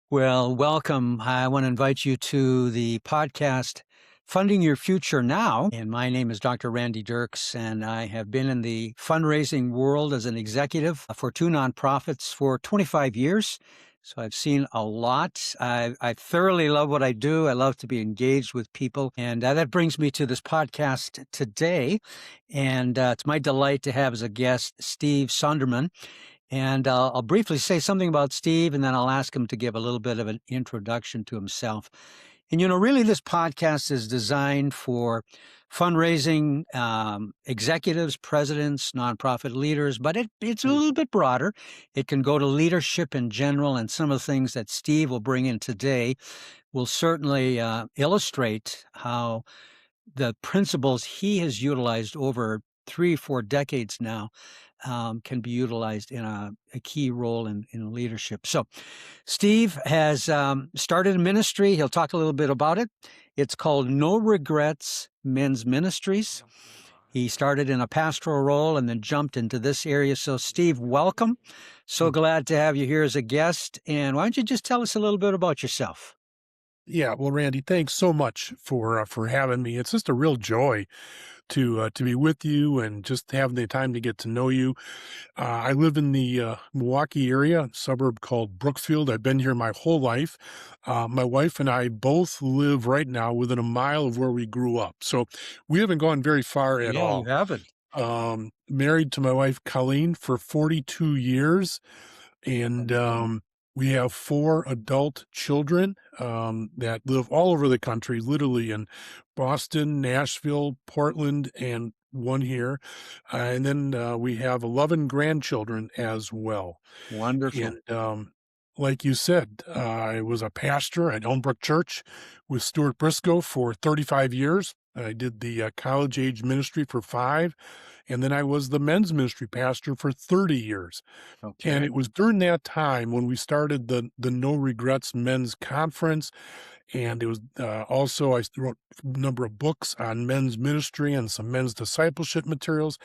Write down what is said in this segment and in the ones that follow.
Well, welcome. I want to invite you to the podcast, Funding Your Future Now. And my name is Dr. Randy Dirks, and I have been in the fundraising world as an executive for two nonprofits for 25 years. So I've seen a lot. I thoroughly love what I do. I love to be engaged with people. And that brings me to this podcast today. And it's my delight to have as a guest Steve Sonderman. And I'll briefly say something about Steve, and then I'll ask him to give a little bit of an introduction to himself. And, really, this podcast is designed for fundraising executives, presidents, nonprofit leaders, but it's a little bit broader. It can go to leadership in general, and some of the things that Steve will bring in today will certainly illustrate how the principles he has utilized over 3 or 4 decades now can be utilized in a key role in leadership. So Steve has started a ministry. He'll talk a little bit about it. It's called No Regrets Men's Ministries. He started in a pastoral role and then jumped into this area. So Steve, welcome. So glad to have you here as a guest. And why don't you just tell us a little bit about yourself? Yeah, well, Randy, thanks so much for having me. It's just a real joy to be with you and just having the time to get to know you. I live in the Milwaukee area, a suburb called Brookfield. I've been here my whole life. My wife and I both live right now within a mile of where we grew up, so we haven't gone very far at Yeah, you all. haven't. Married to my wife Colleen for 42 years, and we have 4 adult children that live all over the country, literally in Boston, Nashville, Portland, and one here. And then we have 11 grandchildren as well. Wonderful. And like you said, I was a pastor at Elmbrook Church with Stuart Briscoe for 35 years. I did the college age ministry for 5, and then I was the men's ministry pastor for 30 years. And Okay. it was during that time when we started the No Regrets Men's Conference, and it was also I wrote a number of books on men's ministry and some men's discipleship materials.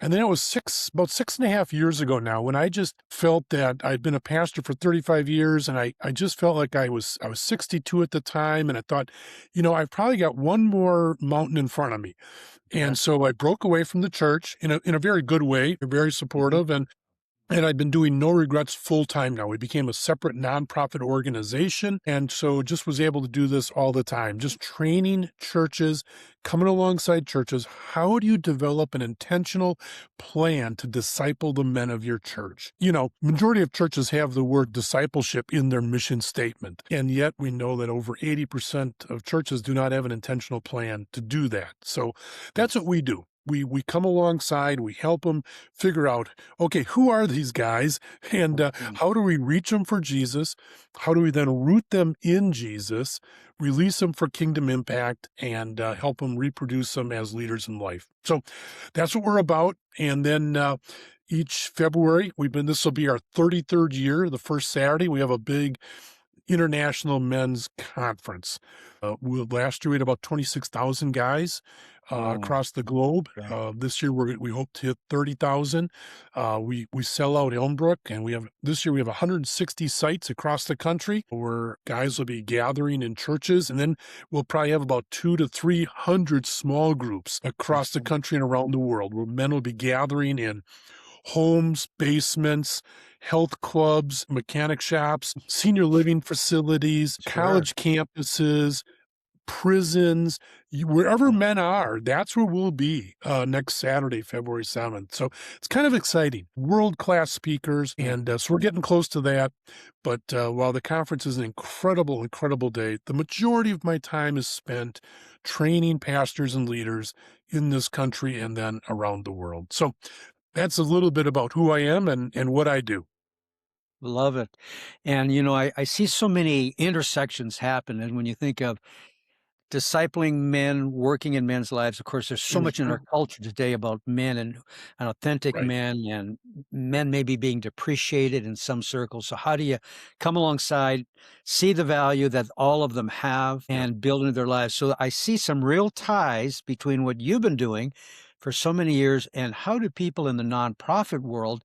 And then it was about 6.5 years ago now when I just felt that I'd been a pastor for 35 years, and I just felt like I was 62 at the time, and I thought, I've probably got one more mountain in front of me. Yeah. And so I broke away from the church in a very good way, very Mhm. supportive, and I've been doing No Regrets full time now. We became a separate nonprofit organization. And so just was able to do this all the time, just training churches, coming alongside churches. How do you develop an intentional plan to disciple the men of your church? Majority of churches have the word discipleship in their mission statement. And yet we know that over 80% of churches do not have an intentional plan to do that. So that's what we do. We come alongside, we help them figure out, okay, who are these guys, and Okay. how do we reach them for Jesus? How do we then root them in Jesus, release them for kingdom impact, and help them reproduce them as leaders in life? So that's what we're about. And then each February, this will be our 33rd year. The first Saturday, we have a big international men's conference. Last year we had about 26,000 guys Oh, across the globe. okay. This year we hope to hit 30,000. We sell out Elmbrook, and this year we have 160 sites across the country where guys will be gathering in churches, and then we'll probably have about 200 to 300 small groups across the Okay. country and around the world where men will be gathering in homes, basements, health clubs, mechanic shops, senior living facilities, Sure. college campuses, prisons, wherever men are, that's where we'll be next Saturday, February 7th. So it's kind of exciting. World-class speakers, and so we're getting close to that. But while the conference is an incredible, incredible day, the majority of my time is spent training pastors and leaders in this country and then around the world. So that's a little bit about who I am and what I do. Love it. And, I see so many intersections happen. And when you think of discipling men, working in men's lives, of course, there's so much in our Mhm. culture today about men and authentic Right. men and men maybe being depreciated in some circles. So how do you come alongside, see the value that all of them have Yeah. and build into their lives? So I see some real ties between what you've been doing for so many years and how do people in the nonprofit world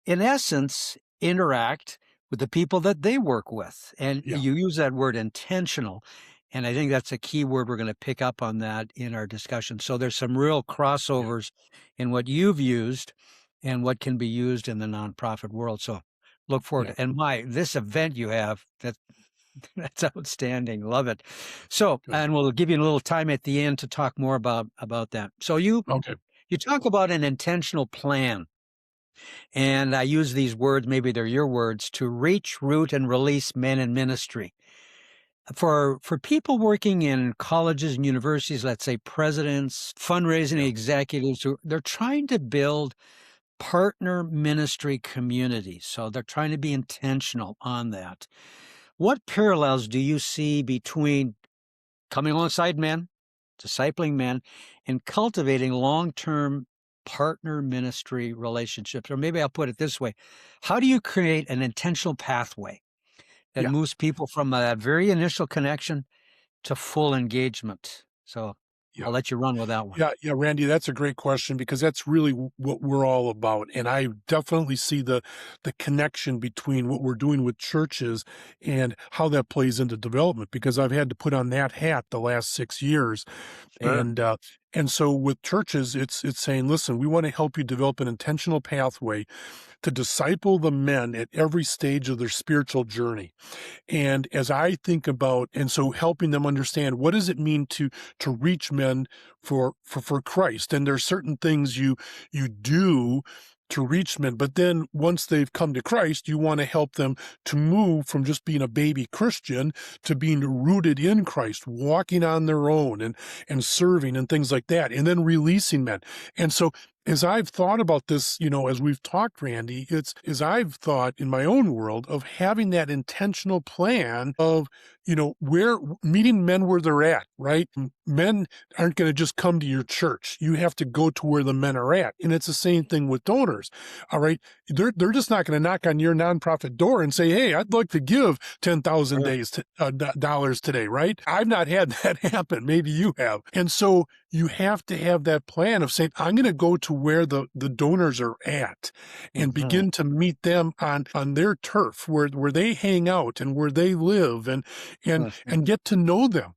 in essence, interact with the people that they work with. And Yeah, you use that word intentional. And I think that's a key word. We're going to pick up on that in our discussion. So there's some real yeah, crossovers in what you've used and what can be used in the nonprofit world. So look forward yeah. to, and this event you have, that's outstanding. Love it. So, Good. and we'll give you a little time at the end to talk more about that. So Okay. you talk about an intentional plan. And I use these words, maybe they're your words, to reach, root, and release men in ministry. For people working in colleges and universities, let's say presidents, fundraising Yeah, executives, they're trying to build partner ministry communities. So they're trying to be intentional on that. What parallels do you see between coming alongside men, discipling men, and cultivating long-term partner ministry relationships? Or maybe I'll put it this way. How do you create an intentional pathway that yeah. moves people from that very initial connection to full engagement? So Yeah. I'll let you run with that one. Yeah, yeah, Randy, that's a great question because that's really what we're all about. And I definitely see the connection between what we're doing with churches and how that plays into development because I've had to put on that hat the last 6 years. Sure. And so with churches, it's saying, listen, we want to help you develop an intentional pathway to disciple the men at every stage of their spiritual journey. And as I think about, and so helping them understand what does it mean to reach men for Christ, and there's certain things you do to reach men, but then once they've come to Christ, you want to help them to move from just being a baby Christian to being rooted in Christ, walking on their own and serving and things like that, and then releasing men. And so as I've thought about this, as we've talked, Randy, it's as I've thought in my own world of having that intentional plan of, where meeting men where they're at, right? Men aren't going to just come to your church. You have to go to where the men are at. And it's the same thing with donors. All right. They're just not going to knock on your nonprofit door and say, hey, I'd like to give 10,000 Sure. days dollars today, right? I've not had that happen. Maybe you have. And so you have to have that plan of saying, I'm going to go to where the donors are at and Mhm. begin to meet them on their turf where they hang out and where they live and Mhm. get to know them.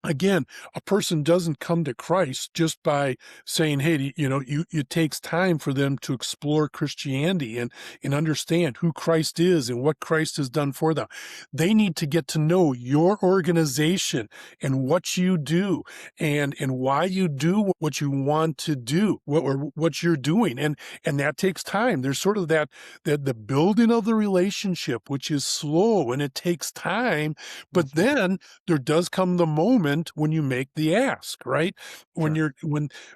Again, a person doesn't come to Christ just by saying, hey, it takes time for them to explore Christianity and understand who Christ is and what Christ has done for them. They need to get to know your organization and what you do and why you do what you want to do, what you're doing. And that takes time. There's sort of that the building of the relationship, which is slow and it takes time, but Mhm. then there does come the moment when you make the ask, right? When Sure. you're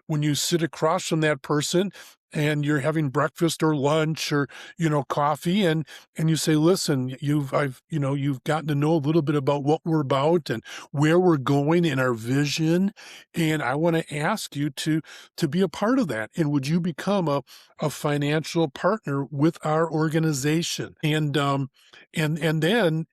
when you sit across from that person and you're having breakfast or lunch or coffee and you say, listen, you've gotten to know a little bit about what we're about and where we're going in our vision, and I want to ask you to be a part of that, and would you become a financial partner with our organization? And then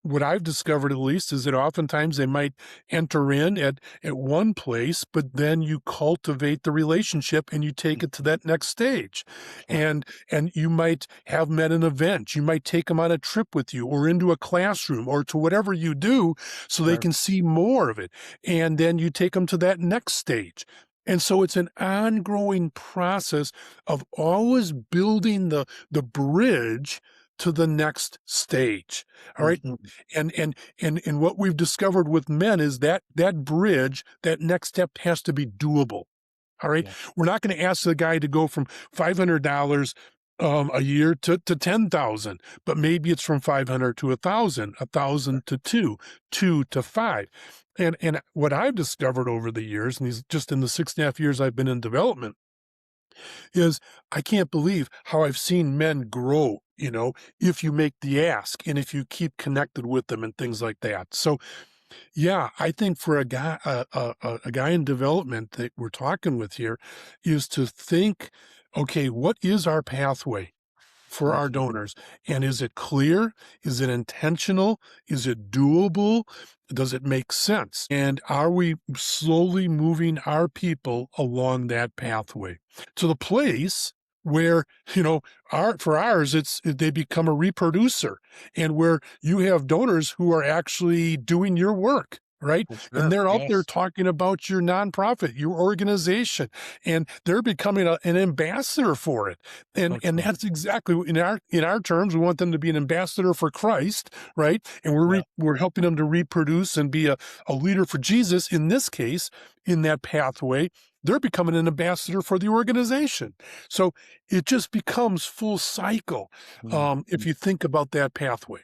what I've discovered at least is that oftentimes they might enter in at one place, but then you cultivate the relationship and you take it to that next stage. Sure. And you might have met an event. You might take them on a trip with you or into a classroom or to whatever you do so they Sure. can see more of it. And then you take them to that next stage. And so it's an ongoing process of always building the bridge to the next stage. All right. Mhm. And what we've discovered with men is that bridge, that next step has to be doable. All right. Yeah. We're not going to ask the guy to go from $500 a year to 10,000, but maybe it's from 500 to 1,000, a Sure. thousand to two to five. And what I've discovered over the years, and these just in the 6.5 years I've been in development, is I can't believe how I've seen men grow, if you make the ask and if you keep connected with them and things like that. So, yeah, I think for a guy in development that we're talking with here is to think, okay, what is our pathway for our Mhm. donors? And is it clear? Is it intentional? Is it doable? Does it make sense? And are we slowly moving our people along that pathway to the place where, you know, for ours, they become a reproducer, and where you have donors who are actually doing your work, right? For And sure. they're out there Yes. talking about your nonprofit, your organization, and they're becoming an ambassador for it. So And true. that's exactly in our terms, we want them to be an ambassador for Christ, right? And Yeah. we're helping them to reproduce and be a leader for Jesus in this case, in that pathway. They're becoming an ambassador for the organization. So it just becomes full cycle, Mm. if you think about that pathway.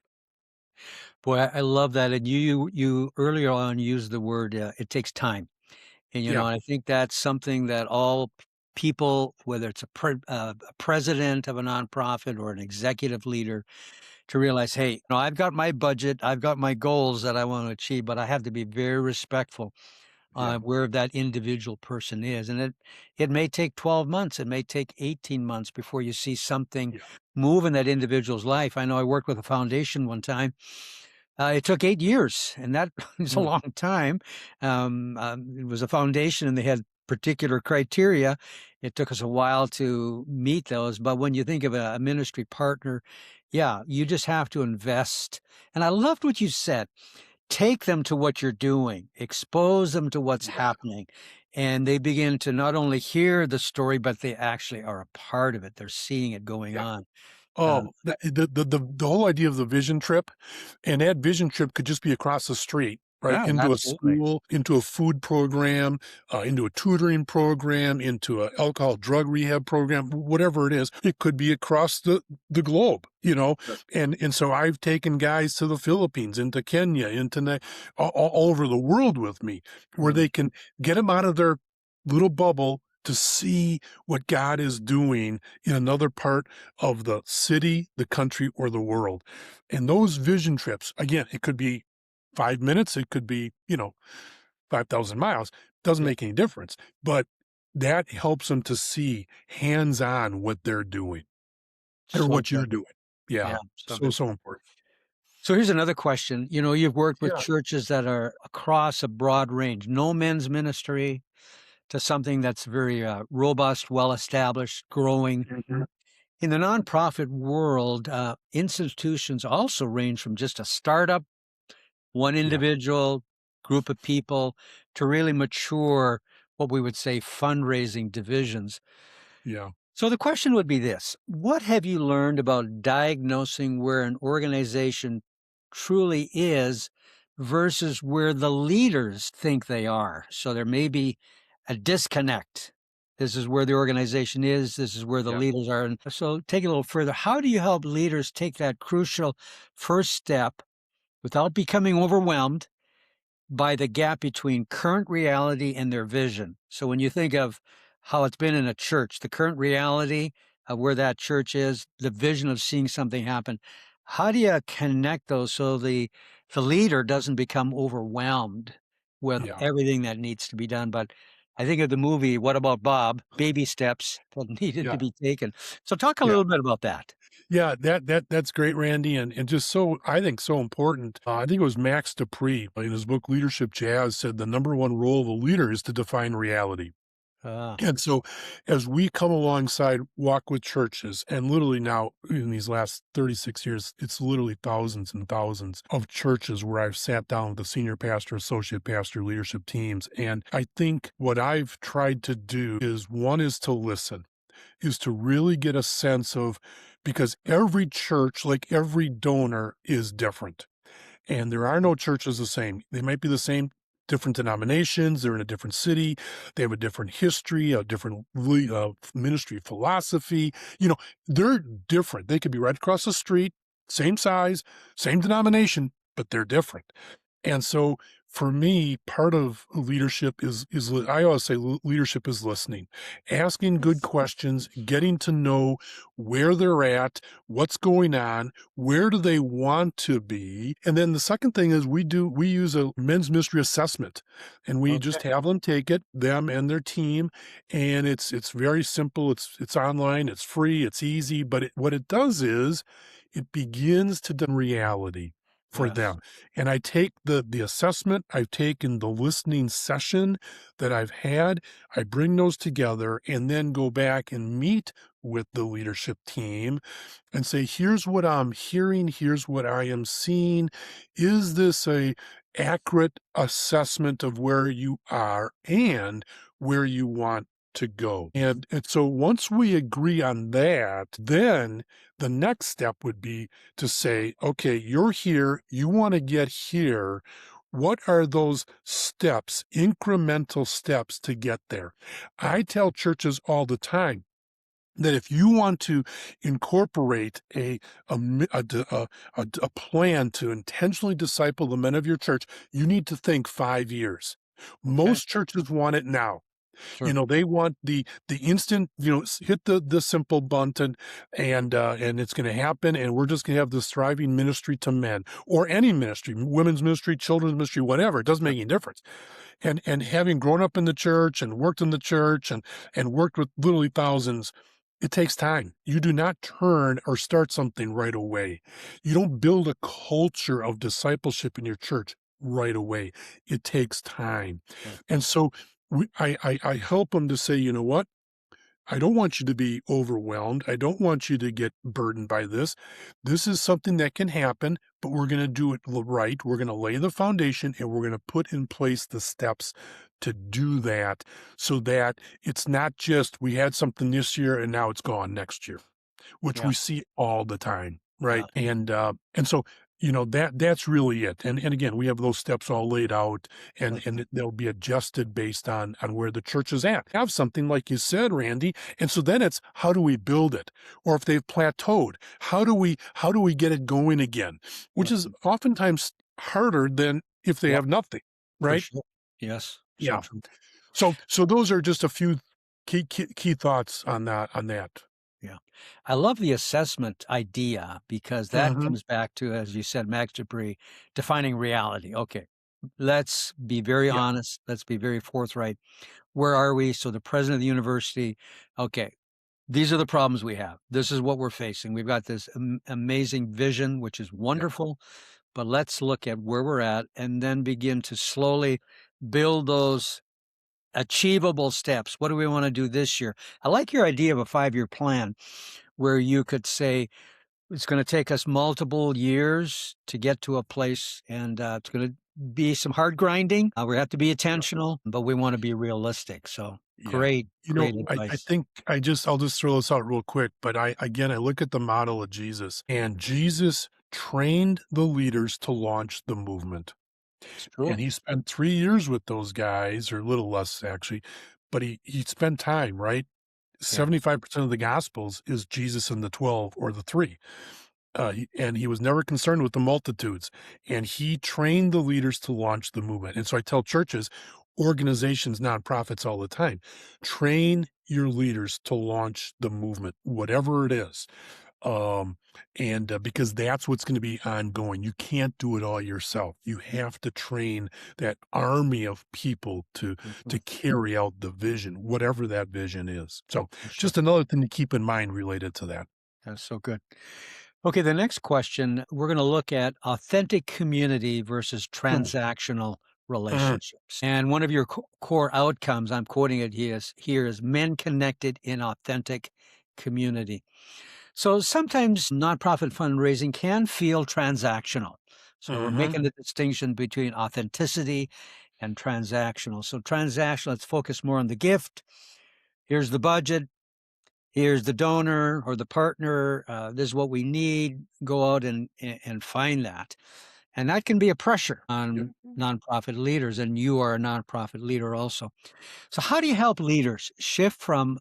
Boy, I love that. And you earlier on used the word, it takes time. And, Yeah, I think that's something that all people, whether it's a president of a nonprofit or an executive leader, to realize, hey, I've got my budget, I've got my goals that I want to achieve, but I have to be very respectful yeah, where that individual person is. And it may take 12 months, it may take 18 months before you see something yeah, move in that individual's life. I know I worked with a foundation one time. It took 8 years, and that is a mm, long time. It was a foundation, and they had particular criteria. It took us a while to meet those. But when you think of a ministry partner, yeah, you just have to invest. And I loved what you said. Take them to what you're doing, expose them to what's yeah, happening. And they begin to not only hear the story, but they actually are a part of it. They're seeing it going yeah. on. Uh, Oh, the whole idea of the vision trip, and that vision trip could just be across the street, right? yeah, Into a absolutely. school, into a food program, into a tutoring program, into a alcohol drug rehab program, whatever it is. It could be across the globe, you know. Sure. And so I've taken guys to the Philippines, into Kenya, all over the world with me, where Mm, they can get them out of their little bubble to see what God is doing in another part of the city, the country, or the world. And those vision trips, again, it could be 5 minutes, it could be, 5,000 miles, doesn't yeah, make any difference. But that helps them to see hands on what they're doing or so what good. you're doing. Yeah. Yeah, so So, good. so important. So here's another question. You've worked with Yeah. churches that are across a broad range, no men's ministry to something that's very robust, well established, growing. Mhm. In the nonprofit world, institutions also range from just a startup, one Yeah. individual, group of people, to really mature, what we would say, fundraising divisions. Yeah. So the question would be this: what have you learned about diagnosing where an organization truly is versus where the leaders think they are? So there may be a disconnect. This is where the organization is, this is where the Yeah. leaders are. And so take it a little further. How do you help leaders take that crucial first step without becoming overwhelmed by the gap between current reality and their vision? So when you think of how it's been in a church, the current reality of where that church is, the vision of seeing something happen, how do you connect those so the leader doesn't become overwhelmed with Yeah. everything that needs to be done? But I think of the movie What About Bob? Baby steps that needed to Yeah. be taken. So talk a Yeah. little bit about that. Yeah, that's great, Randy, and just so I think so important. I think it was Max Dupree in his book Leadership Jazz said the number one role of a leader is to define reality. Ah, And so as we come alongside walk with churches, and literally now in these last 36 years, it's literally thousands and thousands of churches where I've sat down with the senior pastor, associate pastor, leadership teams. And I think what I've tried to do is one is to listen, is to really get a sense of, because every church, like every donor, is different. And there are no churches the same. They might be the same, different denominations. They're in a different city. They have a different history, a different ministry philosophy. They're different. They could be right across the street, same size, same denomination, but they're different. And so for me, part of leadership I always say leadership is listening, asking good questions, getting to know where they're at, what's going on, where do they want to be? And then the second thing is we use a men's ministry assessment, and we just okay. have them take it, them and their team. And it's very simple. It's online, it's free, it's easy, but what it does is it begins to reality for Yes. them. And I take the assessment, I've taken the listening session that I've had, I bring those together and then go back and meet with the leadership team and say, here's what I'm hearing, here's what I am seeing. Is this a accurate assessment of where you are and where you want to go? And so once we agree on that, then the next step would be to say, okay, you're here, you want to get here. What are those steps, incremental steps to get there? I tell churches all the time that if you want to incorporate a plan to intentionally disciple the men of your church, you need to think 5 years. Okay. Most churches want it now. Sure. They want the instant, hit the simple button and it's going to happen. And we're just going to have this thriving ministry to men or any ministry, women's ministry, children's ministry, whatever. It doesn't Sure. make any difference. And having grown up in the church and worked in the church and worked with literally thousands, it takes time. You do not turn or start something right away. You don't build a culture of discipleship in your church right away. It takes time. Sure. And so I help them to say, you know what? I don't want you to be overwhelmed. I don't want you to get burdened by this. This is something that can happen, but we're going to do it right. We're going to lay the foundation and we're going to put in place the steps to do that so that it's not just we had something this year and now it's gone next year, which Yeah. we see all the time, Yeah. right? And so that's really it. And again, we have those steps all laid out, Good. and they'll be adjusted based on where the church is at. Have something like you said, Randy, and so then it's how do we build it, or if they've plateaued, how do we get it going again, which is Mhm. oftentimes harder than if they Yeah. have nothing, For right? sure. Yes. So Yeah. true. So those are just a few key thoughts on that. Yeah. I love the assessment idea because that Hmm. comes back to, as you said, Max Dupree, defining reality. Okay. Let's be very Yeah. honest. Let's be very forthright. Where are we? So the president of the university, okay, these are the problems we have. This is what we're facing. We've got this amazing vision, which is Yeah. wonderful, but let's look at where we're at and then begin to slowly build those achievable steps. What do we want to do this year? I like your idea of a 5-year plan where you could say it's going to take us multiple years to get to a place, and it's going to be some hard grinding. We have to be intentional, but we want to be realistic. So Yeah. great, great I advice. think I'll just throw this out real quick, but I look at the model of Jesus, and Jesus trained the leaders to launch the movement. It's And true. he spent 3 years with those guys, or a little less actually, but he spent time, right? Yeah. 75% of the gospels is Jesus and the 12 or the three. And he was never concerned with the multitudes, and he trained the leaders to launch the movement. And so I tell churches, organizations, nonprofits all the time, train your leaders to launch the movement, whatever it is. And because that's what's going to be ongoing. You can't do it all yourself. You have to train that army of people to Mhm. carry out the vision, whatever that vision is. So For sure. just another thing to keep in mind related to that. That's so good. Okay, the next question, we're going to look at authentic community versus Mm, transactional mm, relationships. And one of your core outcomes, I'm quoting it here is men connected in authentic community. So sometimes nonprofit fundraising can feel transactional. So we're mhm. making the distinction between authenticity and transactional. So transactional, let's focus more on the gift. Here's the budget. Here's the donor or the partner. This is what we need. Go out and find that. And that can be a pressure Yeah. on nonprofit leaders. And you are a nonprofit leader also. So how do you help leaders shift from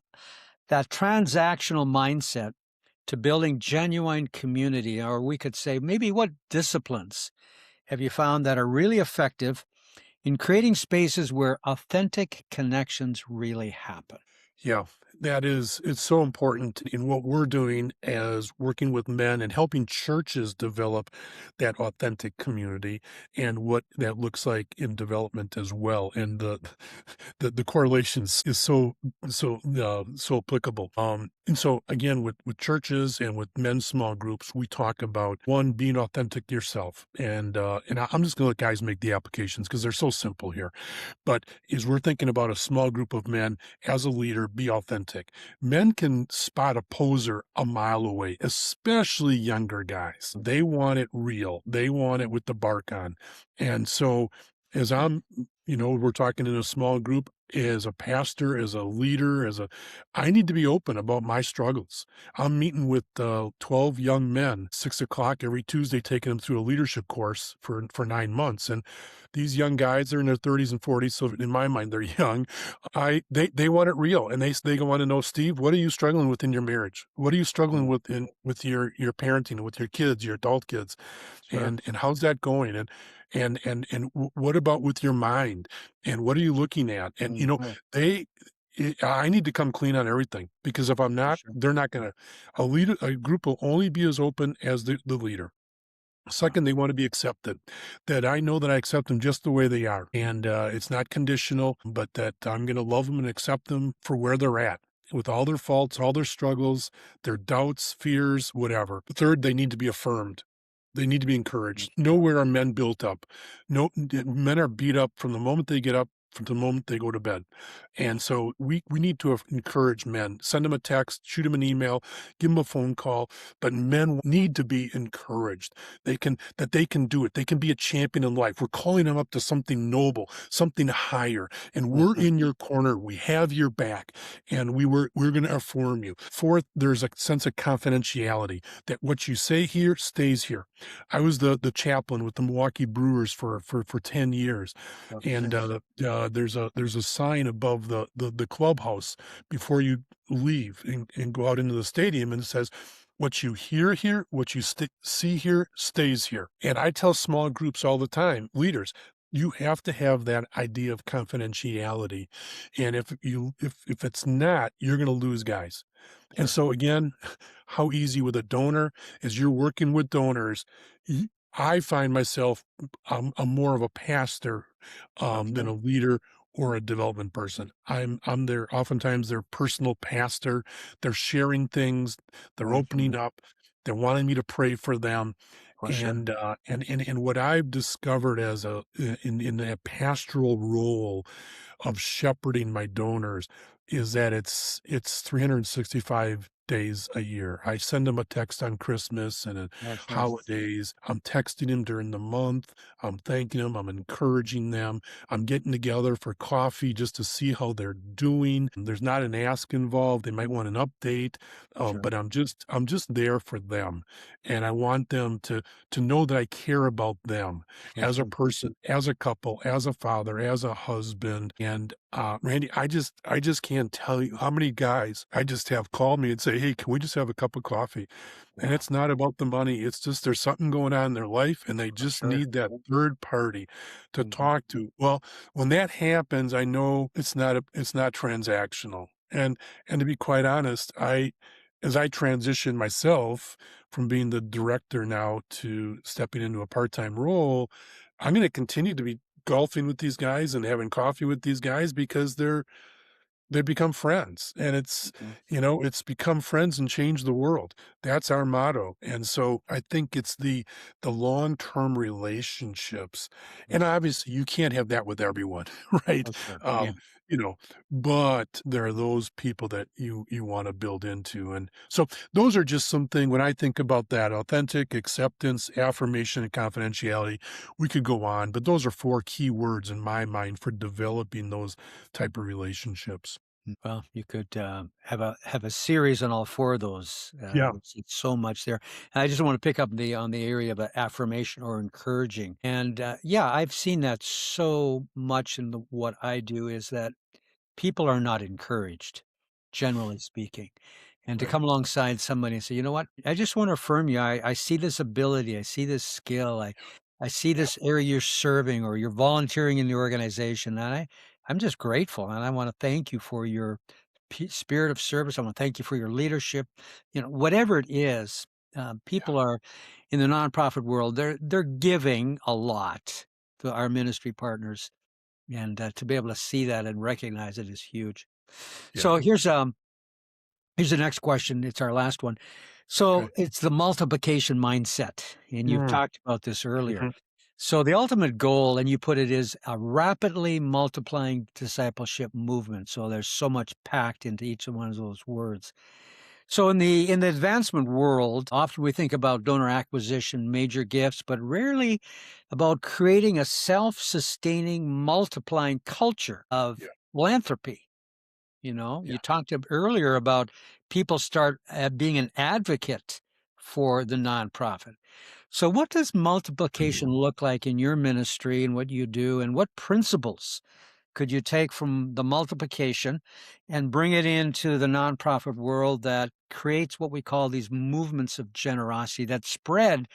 that transactional mindset to building genuine community? Or we could say, maybe what disciplines have you found that are really effective in creating spaces where authentic connections really happen? Yeah, it's so important in what we're doing as working with men and helping churches develop that authentic community and what that looks like in development as well. And the correlations is so applicable. And so again, with churches and with men's small groups, we talk about one being authentic yourself. And I'm just gonna let guys make the applications because they're so simple here. But as we're thinking about a small group of men as a leader, be authentic. authentic. Men can spot a poser a mile away, especially younger guys. They want it real. They want it with the bark on. And so as we're talking in a small group, as a pastor, as a leader, I need to be open about my struggles. I'm meeting with 12 young men, 6 o'clock every Tuesday, taking them through a leadership course for 9 months. And these young guys are in their 30s and 40s. So in my mind, they're young. They want it real. And they want to know, Steve, what are you struggling with in your marriage? What are you struggling with with your parenting, with your kids, your adult kids? Sure. And how's that going? What about with your mind? And what are you looking at? And Right. they I need to come clean on everything, because if I'm For not, sure. they're not gonna a group will only be as open as the leader. Wow. Second, they want to be accepted, that I know that I accept them just the way they are. And it's not conditional, but that I'm going to love them and accept them for where they're at, with all their faults, all their struggles, their doubts, fears, whatever. Third, they need to be affirmed. They need to be encouraged. Nowhere are men built up. No, men are beat up from the moment they get up, from the moment they go to bed. And so we need to encourage men. Send them a text, shoot them an email, give them a phone call. But men need to be encouraged. They can do it. They can be a champion in life. We're calling them up to something noble, something higher. And we're in your corner. We have your back. And we're going to affirm you. Fourth, there's a sense of confidentiality, that what you say here stays here. I was the chaplain with the Milwaukee Brewers for 10 years. Okay. And there's a sign above the clubhouse before you leave and go out into the stadium, and it says, what you hear here, what you see here stays here. And I tell small groups all the time, leaders, you have to have that idea of confidentiality. And if it's not, you're going to lose guys. And Sure. so again, how easy with a donor, as you're working with donors, I find myself, I'm more of a pastor than Okay. a leader or a development person. I'm their, oftentimes their personal pastor. They're sharing things, they're opening up, they're wanting me to pray for them. For sure. And what I've discovered as in a pastoral role of shepherding my donors is that it's 365 days a year. I send them a text on Christmas and at That's right. holidays. I'm texting them during the month. I'm thanking them. I'm encouraging them. I'm getting together for coffee just to see how they're doing. There's not an ask involved. They might want an update, Sure. but I'm just there for them, and I want them to know that I care about them as a Okay. person, as a couple, as a father, as a husband. And Randy, I just can't tell you how many guys I just have called me and say, "Hey, can we just have a cup of coffee?" And Wow. it's not about the money. It's just there's something going on in their life, and they For just sure. need that third party to Mhm. talk to. Well, when that happens, I know it's not transactional. And to be quite honest, as I transition myself from being the director now to stepping into a part-time role, I'm going to continue to be golfing with these guys and having coffee with these guys, because they become friends. And Mhm. it's become friends and change the world. That's our motto. And so I think it's the long-term relationships. And Yes. obviously you can't have that with everyone, right? For sure. Yeah. Um, you know, but there are those people that you want to build into. And so those are just something when I think about that: authentic, acceptance, affirmation, and confidentiality. We could go on, but those are four key words in my mind for developing those type of relationships. Well, you could have a series on all four of those. Yeah. It's so much there. And I just want to pick up on the area of affirmation or encouraging. And yeah, I've seen that so much in what I do is that people are not encouraged, generally speaking. And to Right. come alongside somebody and say, you know what, I just want to affirm you. I see this ability, I see this skill, I see Yeah. this area you're serving or you're volunteering in the organization. And I'm just grateful. And I want to thank you for your spirit of service. I want to thank you for your leadership. You know, whatever it is, Yeah. people are in the nonprofit world, they're giving a lot to our ministry partners and, to be able to see that and recognize it is huge. Yeah. So here's the next question. It's our last one. So Okay. it's the multiplication mindset, and you've Mm, talked about this earlier. mhm. So the ultimate goal, and you put it, is a rapidly multiplying discipleship movement. So there's so much packed into each one of those words. So in the advancement world, often we think about donor acquisition, major gifts, but rarely about creating a self-sustaining, multiplying culture Yeah, of philanthropy. yeah, You talked earlier about people start being an advocate for the nonprofit. So, what does multiplication look like in your ministry and what you do, and what principles could you take from the multiplication and bring it into the nonprofit world that creates what we call these movements of generosity that spread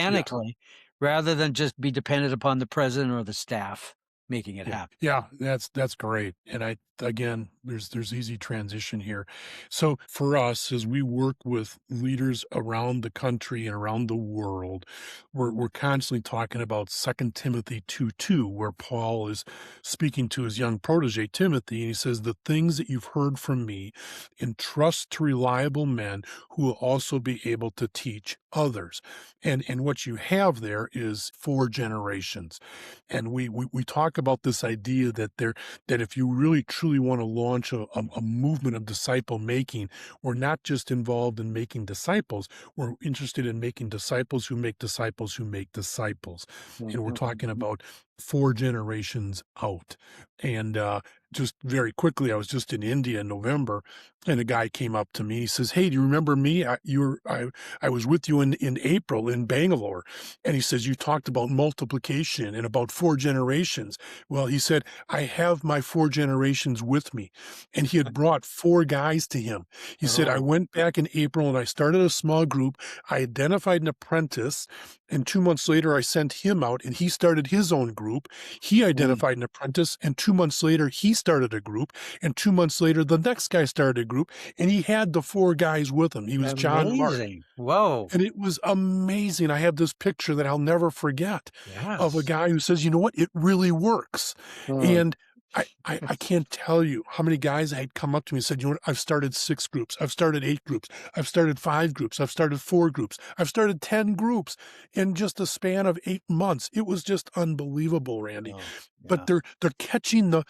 yeah. organically rather than just be dependent upon the president or the staff making it Yeah. happen? Yeah, that's great. And I again, there's easy transition here. So for us, as we work with leaders around the country and around the world, we're constantly talking about Second Timothy 2:2, where Paul is speaking to his young protege Timothy, and he says, "The things that you've heard from me, entrust to reliable men who will also be able to teach others." And what you have there is four generations. And we talk about this idea that if you really truly want to launch a movement of disciple making, we're not just involved in making disciples, we're interested in making disciples who make disciples who make disciples. And we're Mhm. talking about four generations out. And just very quickly, I was just in India in November, and a guy came up to me. He says, "Hey, do you remember me? I was with you in April in Bangalore." And he says, "You talked about multiplication and about four generations." Well, he said, "I have my four generations with me." And he had brought four guys to him. He said, "I Oh, went back in April and I started a small group. I identified an apprentice. And 2 months later, I sent him out and he started his own group. He mm, identified an apprentice. And 2 months later, he started a group. And 2 months later, the next guy started a group. And he had the four guys with him. He was John Mark. amazing. Whoa. And it was amazing. I have this picture that I'll never forget of a Yes. guy who says, "You know what? It really works." Mm. And I can't tell you how many guys had come up to me and said, "You know what? I've started 6 groups. I've started 8 groups. I've started 5 groups. I've started 4 groups. I've started 10 groups in just a span of 8 months." It was just unbelievable, Randy. Oh, But yeah. they're catching the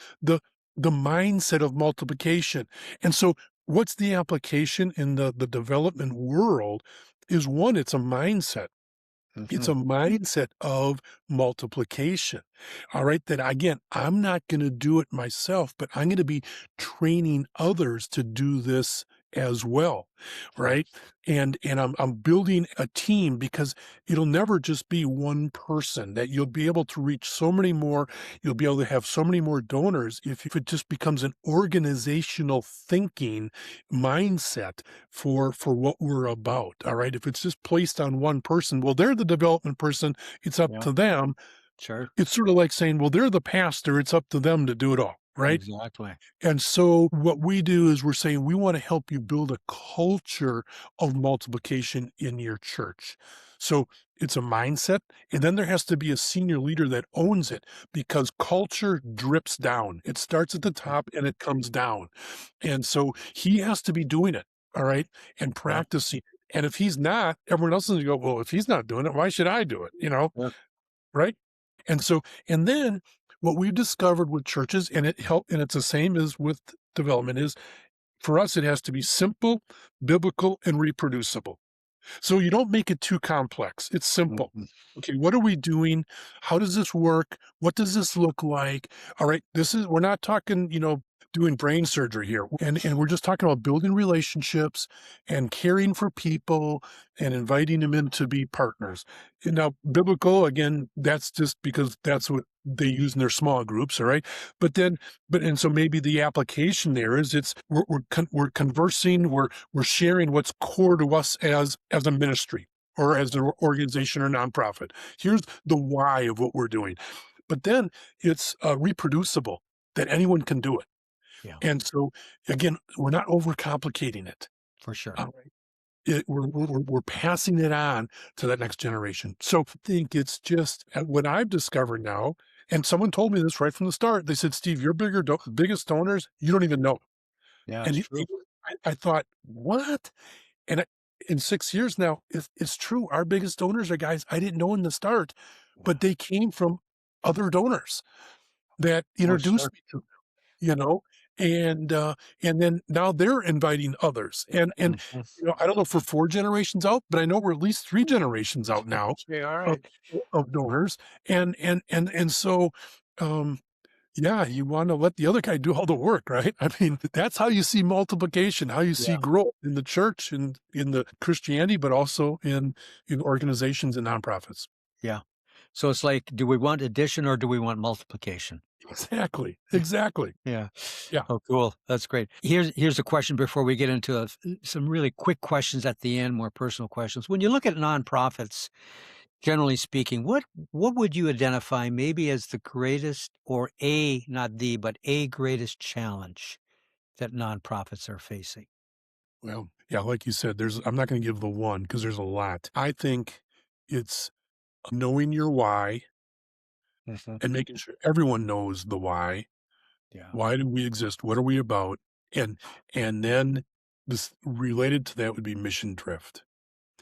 the mindset of multiplication. And so what's the application in the development world is one, it's a mindset. It's Mhm. a mindset of multiplication. All right. That again, I'm not going to do it myself, but I'm going to be training others to do this as well. Sure. Right. And I'm building a team because it'll never just be one person that you'll be able to reach so many more. You'll be able to have so many more donors if it just becomes an organizational thinking mindset for what we're about. All right. If it's just placed on one person, well, they're the development person. It's up Yeah. to them. Sure. It's sort of like saying, well, they're the pastor. It's up to them to do it all. Right. Exactly. And so what we do is we're saying we want to help you build a culture of multiplication in your church. So it's a mindset. And then there has to be a senior leader that owns it because culture drips down. It starts at the Mm. top and it comes down. And so he has to be doing it. All right. And Yeah. practicing. And if he's not, everyone else is going to go, well, if he's not doing it, why should I do it? Yeah. Right? And so, and then what we've discovered with churches, and it help, and it's the same as with development, is for us, it has to be simple, biblical, and reproducible. So you don't make it too complex. It's simple. Mhm. Okay, what are we doing? How does this work? What does this look like? All right, this is we're not talking, doing brain surgery here. And we're just talking about building relationships and caring for people and inviting them in to be partners. And now biblical, again, that's just because that's what they use in their small groups, all right? But then and so maybe the application there is it's we're conversing, we're sharing what's core to us as a ministry or as an organization or nonprofit. Here's the why of what we're doing. But then it's reproducible that anyone can do it. Yeah. And so again, we're not overcomplicating it. For sure. All right. We're passing it on to that next generation. So I think it's just what I've discovered now. And someone told me this right from the start. They said, "Steve, your biggest donors, you don't even know." Yeah. And It's true. I thought, what? And in 6 years now, it's true. Our biggest donors are guys I didn't know in the start, but they came from other donors that Oh, introduced sure. me to, you know, and, uh, and then now they're inviting others. And, Mhm. I don't know if we're 4 generations out, but I know we're at least 3 generations out now Okay, all of right. of donors. And so, um, yeah, you wanna let the other guy do all the work, right? I mean, that's how you see multiplication, how you see Yeah, growth in the church and in the Christianity, but also in organizations and nonprofits. yeah. So it's like, do we want addition or do we want multiplication? Exactly, exactly. Yeah. Yeah. Oh, cool. That's great. Here's a question before we get into some really quick questions at the end, more personal questions. When you look at nonprofits, generally speaking, what would you identify maybe as the greatest or a not the but a greatest challenge that nonprofits are facing? Well, yeah, like you said, I'm not gonna give the one because there's a lot. I think it's knowing your why Mhm. and making sure everyone knows the why. Yeah. Why do we exist? What are we about? And and then this related to that would be mission drift.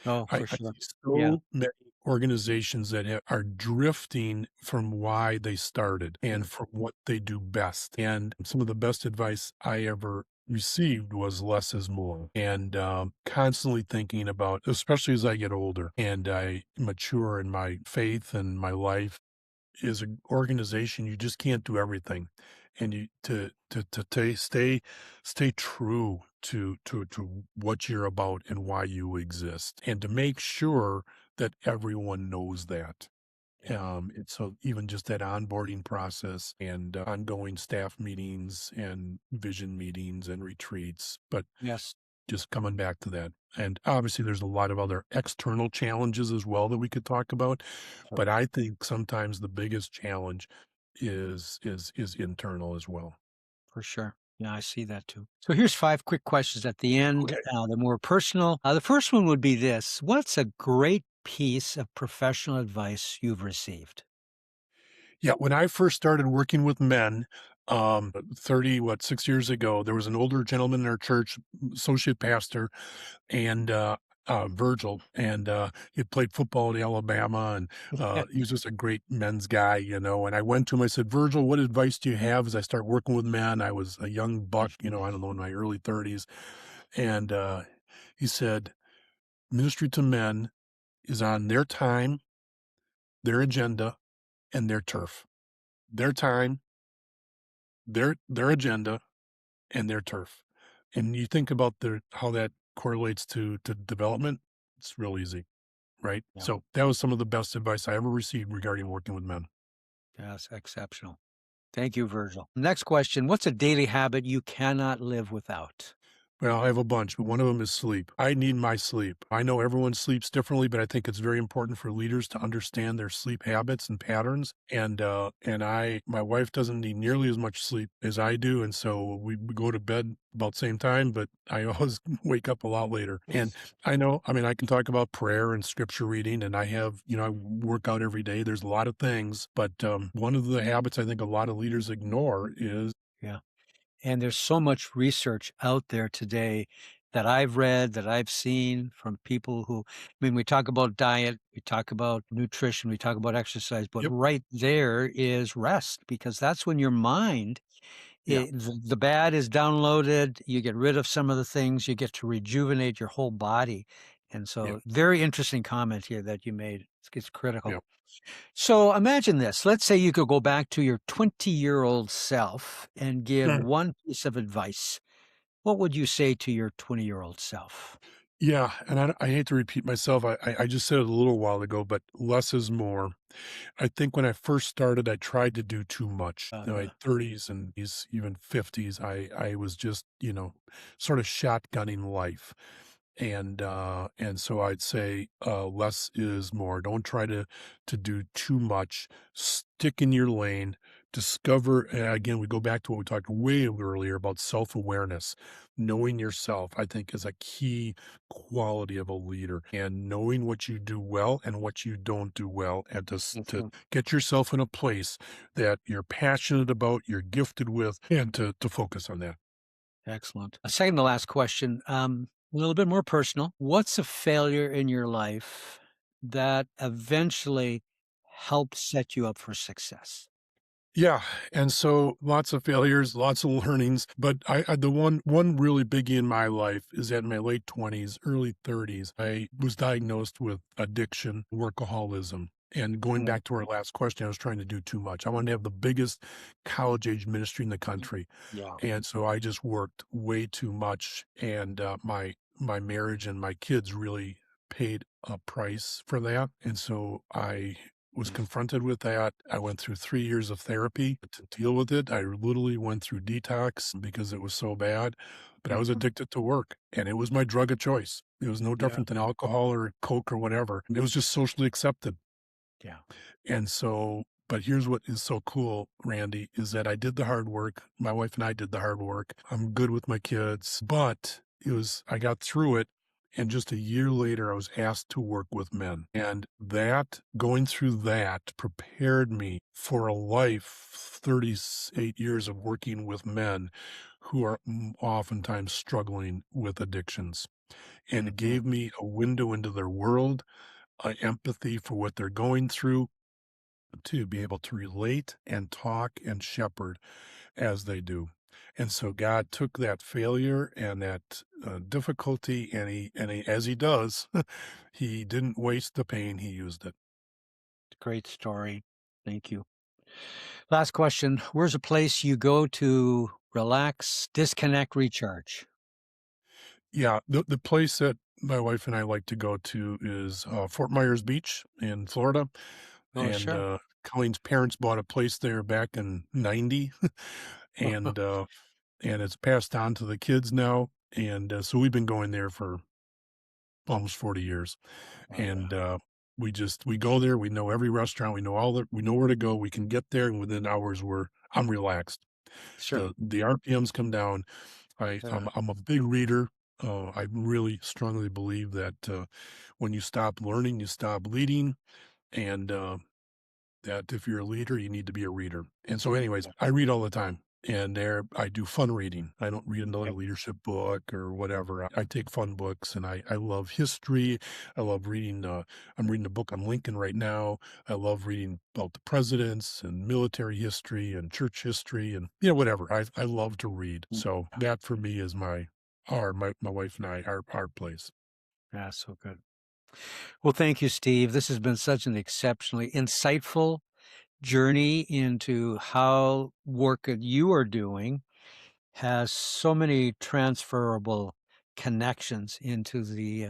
Oh, for I sure. see Yeah. so many organizations that are drifting from why they started and from what they do best. And some of the best advice I ever received was less is more. And constantly thinking about, especially as I get older and I mature in my faith and my life, is an organization you just can't do everything, and you stay true to what you're about and why you exist, and to make sure that everyone knows that. Yeah. And so even just that onboarding process and ongoing staff meetings and vision meetings and retreats, but Yes. just coming back to that. And obviously, there's a lot of other external challenges as well that we could talk about. Sure. But I think sometimes the biggest challenge is internal as well. For sure. Yeah, I see that too. So here's five quick questions at the end. Okay. They're more personal. The first one would be this: what's a great piece of professional advice you've received? Yeah, when I first started working with men, 6 years ago, there was an older gentleman in our church, associate pastor, and Virgil, and he had played football at Alabama, and he was just a great men's guy, And I went to him, I said, Virgil, what advice do you have as I start working with men? I was a young buck, I don't know, in my early 30s. And he said, ministry to men is on their time, their agenda, and their turf. Their time, their agenda, and their turf. And you think about how that correlates to development, it's real easy. Right? Yeah. So that was some of the best advice I ever received regarding working with men. Yes, exceptional. Thank you, Virgil. Next question: what's a daily habit you cannot live without? Well, I have a bunch, but one of them is sleep. I need my sleep. I know everyone sleeps differently, but I think it's very important for leaders to understand their sleep habits and patterns. And my wife doesn't need nearly as much sleep as I do, and so we go to bed about the same time, but I always wake up a lot later. And I mean, I can talk about prayer and scripture reading, and I work out every day. There's a lot of things, but one of the habits I think a lot of leaders ignore is Yeah. And there's so much research out there today that I've read, that I've seen from people who, I mean, we talk about diet, we talk about nutrition, we talk about exercise, but yep, right there is rest because that's when your mind, yeah, the bad is downloaded, you get rid of some of the things, you get to rejuvenate your whole body. And yeah, so, very interesting comment here that you made. It's critical. yeah. So imagine this. Let's say you could go back to your 20-year-old self and give Mm. one piece of advice. What would you say to your 20-year-old self? Yeah, and I hate to repeat myself. I just said it a little while ago, but less is more. I think when I first started, I tried to do too much. In my Uh, 30s and even 50s, I was just, sort of shotgunning life. And so I'd say less is more. Don't try to do too much. Stick in your lane. Discover, and again, we go back to what we talked way earlier about self-awareness. Knowing yourself, I think, is a key quality of a leader, and knowing what you do well and what you don't do well, and to mhm. get yourself in a place that you're passionate about, you're gifted with, and to focus on that. Excellent. A second to last question, a little bit more personal. What's a failure in your life that eventually helped set you up for success? Yeah, and so lots of failures, lots of learnings, but I the one really biggie in my life is that in my late 20s, early 30s, I was diagnosed with addiction, workaholism. And going Mm, back to our last question, I was trying to do too much. I wanted to have the biggest college age ministry in the country. yeah. And so I just worked way too much, and my marriage and my kids really paid a price for that. And so I was Mm, confronted with that. I went through 3 years of therapy to deal with it. I literally went through detox because it was so bad, but I was mhm. addicted to work, and it was my drug of choice. It was no Yeah, different than alcohol or coke or whatever. It was just socially accepted. yeah. And so but here's what is so cool, Randy, is that I did the hard work. My wife and I did the hard work. I'm good with my kids, but I got through it. And just a year later, I was asked to work with men. And going through that prepared me for a life, 38 years of working with men who are oftentimes struggling with addictions. And it Mhm. gave me a window into their world, empathy for what they're going through, to be able to relate and talk and shepherd as they do. And so God took that failure and that difficulty, and as he does, he didn't waste the pain. He used it. Great story. Thank you. Last question. Where's a place you go to relax, disconnect, recharge? Yeah, the place that my wife and I like to go to is Fort Myers Beach in Florida, Oh, and sure. Colleen's parents bought a place there back in '90, and it's passed on to the kids now, and so we've been going there for almost 40 years. Oh, yeah. And we go there, we know every restaurant, we know where to go, we can get there, and within hours I'm relaxed. Sure. The RPMs come down. Yeah. I'm a big reader. I really strongly believe that when you stop learning, you stop leading, and that if you're a leader, you need to be a reader. And so anyways, Yeah. I read all the time, and there I do fun reading. I don't read another Yep. leadership book or whatever. I take fun books, and I love history. I love reading, I'm reading a book on Lincoln right now. I love reading about the presidents and military history and church history and, whatever. I love to read. Mm, So yeah. that for me is my wife and I, our place. Yeah, so good. Well, thank you, Steve. This has been such an exceptionally insightful journey into how work that you are doing has so many transferable connections into the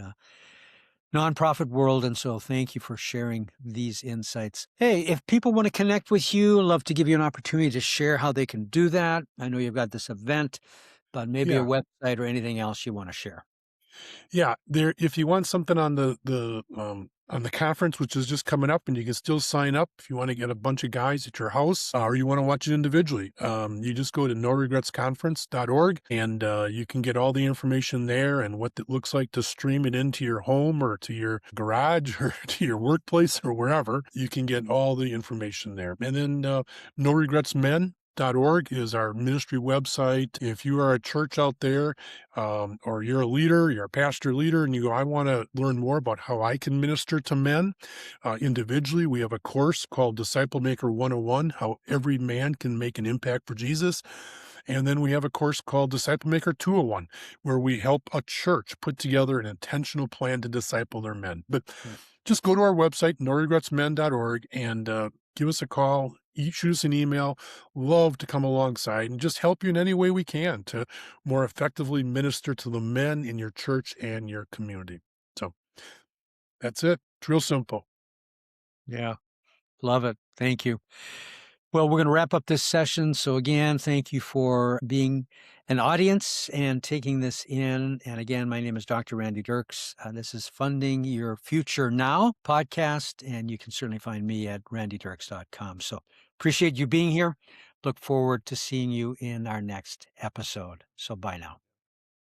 nonprofit world. And so thank you for sharing these insights. Hey, if people want to connect with you, I'd love to give you an opportunity to share how they can do that. I know you've got this event, but maybe a Yeah. website or anything else you want to share. Yeah, there if you want something on on the conference, which is just coming up, and you can still sign up if you wanna get a bunch of guys at your house, or you wanna watch it individually, you just go to noregretsconference.org, and, you can get all the information there and what it looks like to stream it into your home or to your garage or to your workplace or wherever. You can get all the information there. And then, noregretsmen.org is our ministry website. If you are a church out there, or you're a leader, you're a pastor leader, and you go, I want to learn more about how I can minister to men individually. We have a course called Disciple Maker 101, how every man can make an impact for Jesus. And then we have a course called Disciple Maker 201, where we help a church put together an intentional plan to disciple their men. But Yeah. just go to our website, noregretsmen.org, and give us a call, shoot us an email. Love to come alongside and just help you in any way we can to more effectively minister to the men in your church and your community. So that's it. It's real simple. Yeah. Love it. Thank you. Well, we're going to wrap up this session. So, again, thank you for being an audience and taking this in. And again, my name is Dr. Randy Dirks. This is Funding Your Future Now podcast. And you can certainly find me at randydirks.com. So, appreciate you being here. Look forward to seeing you in our next episode. So, bye now.